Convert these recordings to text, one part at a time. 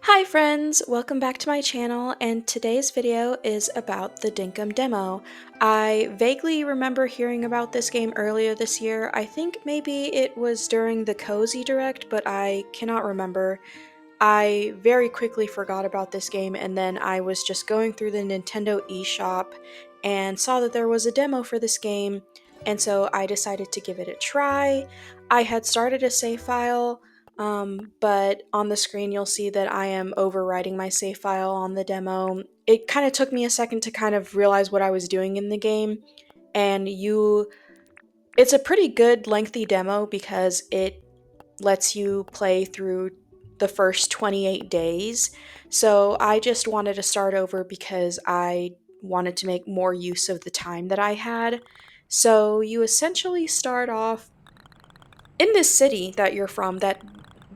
Hi friends, welcome back to my channel, and today's video is about the Dinkum demo. I vaguely remember hearing about this game earlier this year. I think maybe it was during the Cozy Direct, but I cannot remember. I very quickly forgot about this game, and then I was just going through the Nintendo eShop and saw that there was a demo for this game, and so I decided to give it a try. I had started a save file, but on the screen you'll see that I am overwriting my save file on the demo. It kind of took me a second to kind of realize what I was doing in the game, and it's a pretty good lengthy demo because it lets you play through the first 28 days. So I just wanted to start over because I wanted to make more use of the time that I had. So you essentially start off in this city that you're from that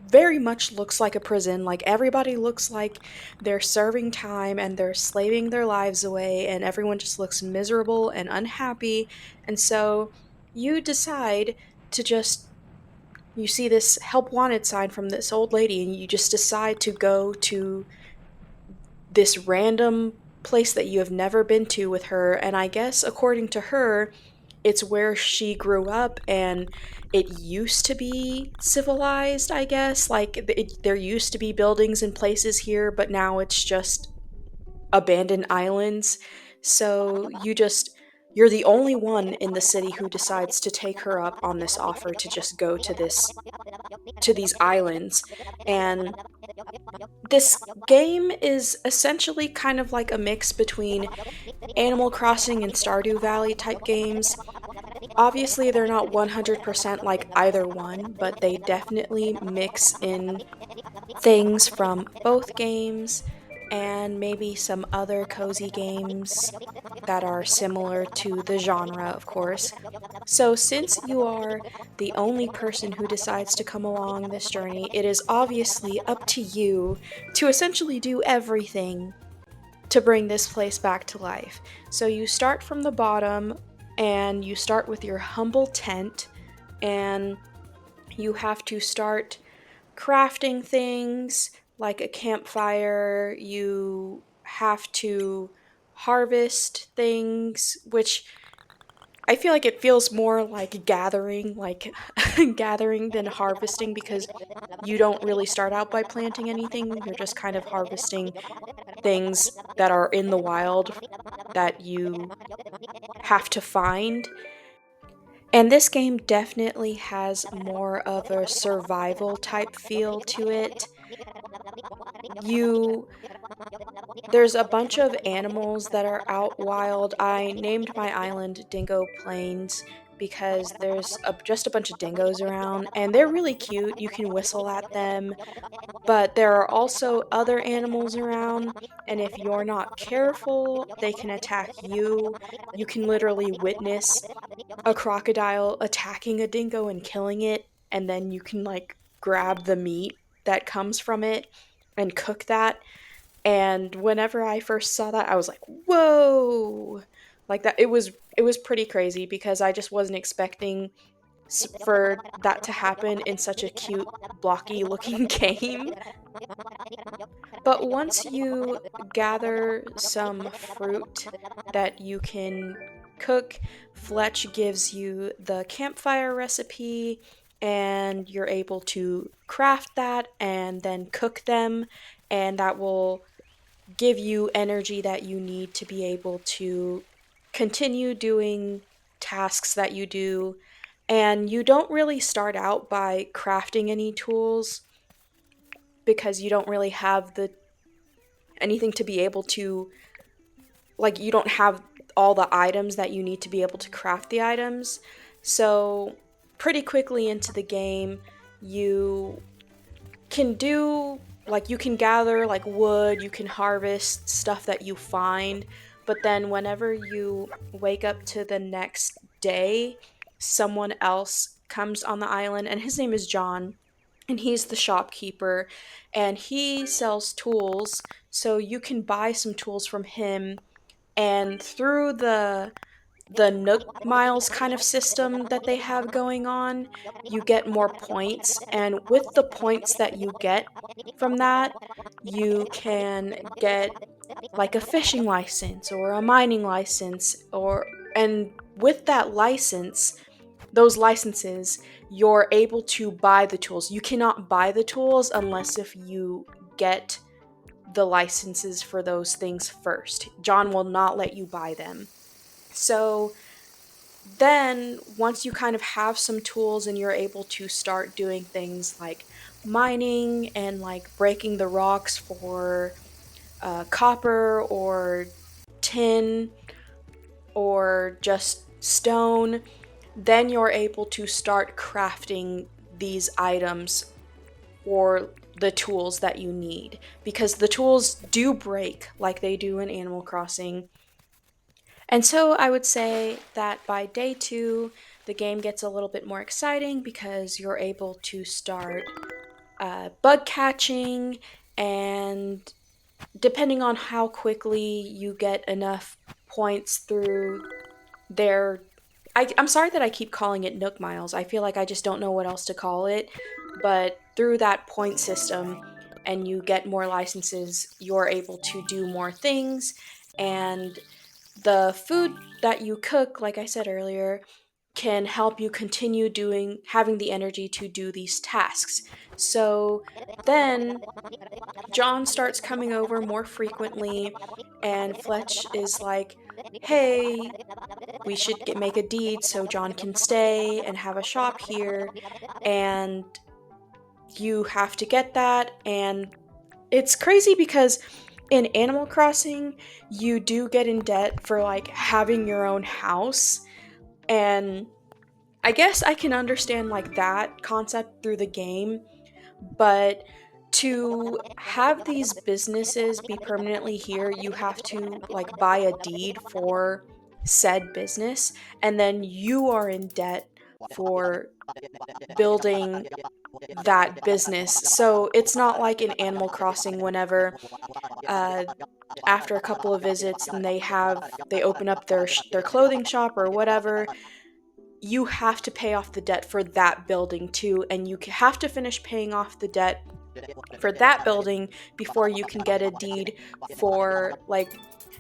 very much looks like a prison. Like everybody looks like they're serving time and they're slaving their lives away, and everyone just looks miserable and unhappy. And so you decide to just you see this help wanted sign from this old lady, and you just decide to go to this random place that you have never been to with her. And I guess according to her, it's where she grew up, and it used to be civilized, I guess. There used to be buildings and places here, but now it's just abandoned islands. So you're the only one in the city who decides to take her up on this offer to just go to these islands. And this game is essentially kind of like a mix between Animal Crossing and Stardew Valley type games. Obviously, they're not 100% like either one, but they definitely mix in things from both games and maybe some other cozy games that are similar to the genre, of course. So, since you are the only person who decides to come along this journey, it is obviously up to you to essentially do everything to bring this place back to life. So, you start from the bottom and you start with your humble tent, and you have to start crafting things like a campfire. You have to harvest things, which I feel like it feels more like gathering, like gathering than harvesting, because you don't really start out by planting anything. You're just kind of harvesting things that are in the wild that you have to find. And this game definitely has more of a survival type feel to it. You There's a bunch of animals that are out wild. I named my island Dingo Plains because just a bunch of dingoes around, and they're really cute. You can whistle at them, but there are also other animals around, and if you're not careful, they can attack you. You can literally witness a crocodile attacking a dingo and killing it, and then you can like grab the meat that comes from it and cook that. And whenever I first saw that, I was like, "Whoa!" Like that, it was pretty crazy because I just wasn't expecting for that to happen in such a cute, blocky looking game. But once you gather some fruit that you can cook, Fletch gives you the campfire recipe, and you're able to craft that and then cook them, and that will give you energy that you need to be able to continue doing tasks that you do. And you don't really start out by crafting any tools because you don't really have the anything to be able to, like, you don't have all the items that you need to be able to craft the items. So pretty quickly into the game, you can do like you can gather like wood, you can harvest stuff that you find, but then whenever you wake up to the next day, someone else comes on the island, and his name is John, and he's the shopkeeper, and he sells tools, so you can buy some tools from him. And through the Nook Miles kind of system that they have going on. You get more points, and with the points that you get from that, you can get like a fishing license or a mining license, or and with that license, those licenses, you're able to buy the tools. You cannot buy the tools unless if you get the licenses for those things first. John will not let you buy them. So then once you kind of have some tools and you're able to start doing things like mining and like breaking the rocks for copper or tin or just stone, then you're able to start crafting these items or the tools that you need, because the tools do break like they do in Animal Crossing. And so I would say that by day 2, the game gets a little bit more exciting because you're able to start bug catching, and depending on how quickly you get enough points through their I'm sorry that I keep calling it Nook Miles. I feel like I just don't know what else to call it. But through that point system, and you get more licenses, you're able to do more things. And the food that you cook, like I said earlier, can help you continue having the energy to do these tasks. So then John starts coming over more frequently, and Fletch is like, hey, we should make a deed so John can stay and have a shop here, and you have to get that. And it's crazy because in Animal Crossing, you do get in debt for like having your own house, and I guess I can understand like that concept through the game, but to have these businesses be permanently here, you have to like buy a deed for said business, and then you are in debt for building that business. So it's not like in Animal Crossing whenever uh, after a couple of visits and they open up their clothing shop or whatever, you have to pay off the debt for that building too, and you have to finish paying off the debt for that building before you can get a deed for like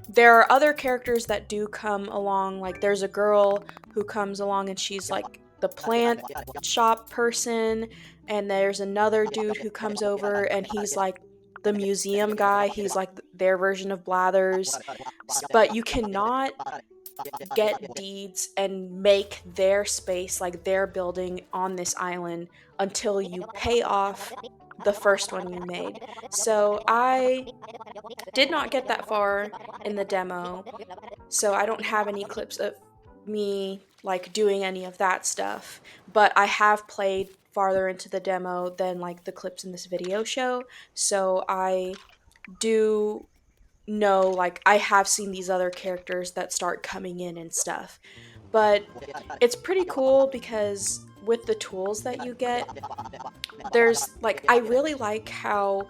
there are other characters that do come along. Like there's a girl who comes along and she's like the plant shop person, and there's another dude who comes over and he's like the museum guy. He's like their version of Blathers. But you cannot get deeds and make their space, like their building on this island, until you pay off the first one you made. So I did not get that far in the demo, so I don't have any clips of me like doing any of that stuff, but I have played farther into the demo than like the clips in this video show, so I do know, like I have seen these other characters that start coming in and stuff. But it's pretty cool because with the tools that you get, there's like I really like how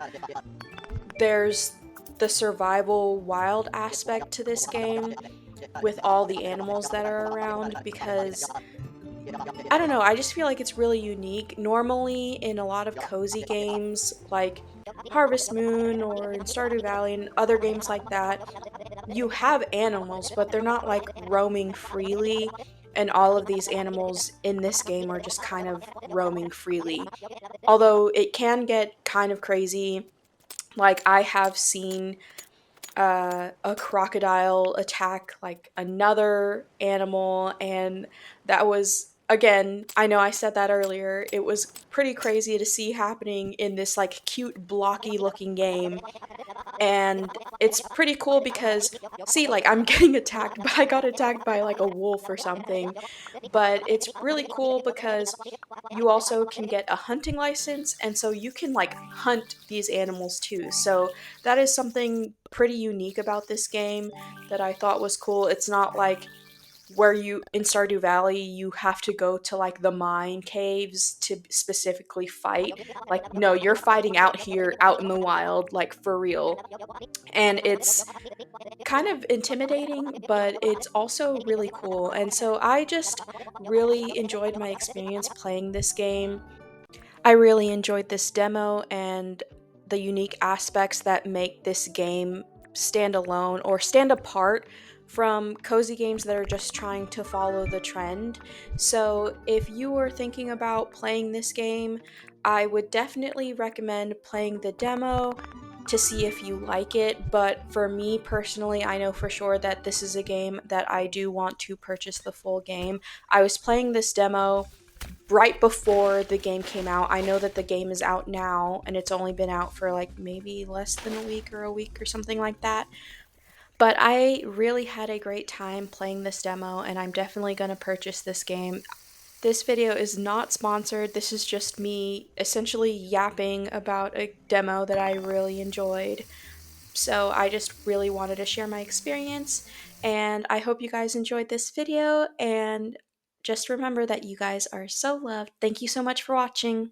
there's the survival wild aspect to this game with all the animals that are around, because I don't know, I just feel like it's really unique. Normally in a lot of cozy games like Harvest Moon or in Stardew Valley and other games like that, you have animals, but they're not like roaming freely. And all of these animals in this game are just kind of roaming freely. Although it can get kind of crazy. Like I have seen a crocodile attack like another animal, and that was, again, I know I said that earlier, it was pretty crazy to see happening in this like cute blocky looking game. And it's pretty cool because see, like I'm getting attacked, but I got attacked by like a wolf or something. But it's really cool because you also can get a hunting license, and so you can like hunt these animals too. So that is something pretty unique about this game that I thought was cool. It's not like where you in Stardew Valley, you have to go to like the mine caves to specifically fight. Like, no, you're fighting out here, out in the wild, like for real. And it's kind of intimidating, but it's also really cool. And so I just really enjoyed my experience playing this game. I really enjoyed this demo and the unique aspects that make this game stand alone or stand apart from cozy games that are just trying to follow the trend. So, if you were thinking about playing this game, I would definitely recommend playing the demo to see if you like it. But for me personally, I know for sure that this is a game that I do want to purchase the full game. I was playing this demo right before the game came out. I know that the game is out now and it's only been out for like maybe less than a week or something like that. But I really had a great time playing this demo and I'm definitely going to purchase this game. This video is not sponsored. This is just me essentially yapping about a demo that I really enjoyed. So I just really wanted to share my experience, and I hope you guys enjoyed this video, and just remember that you guys are so loved. Thank you so much for watching.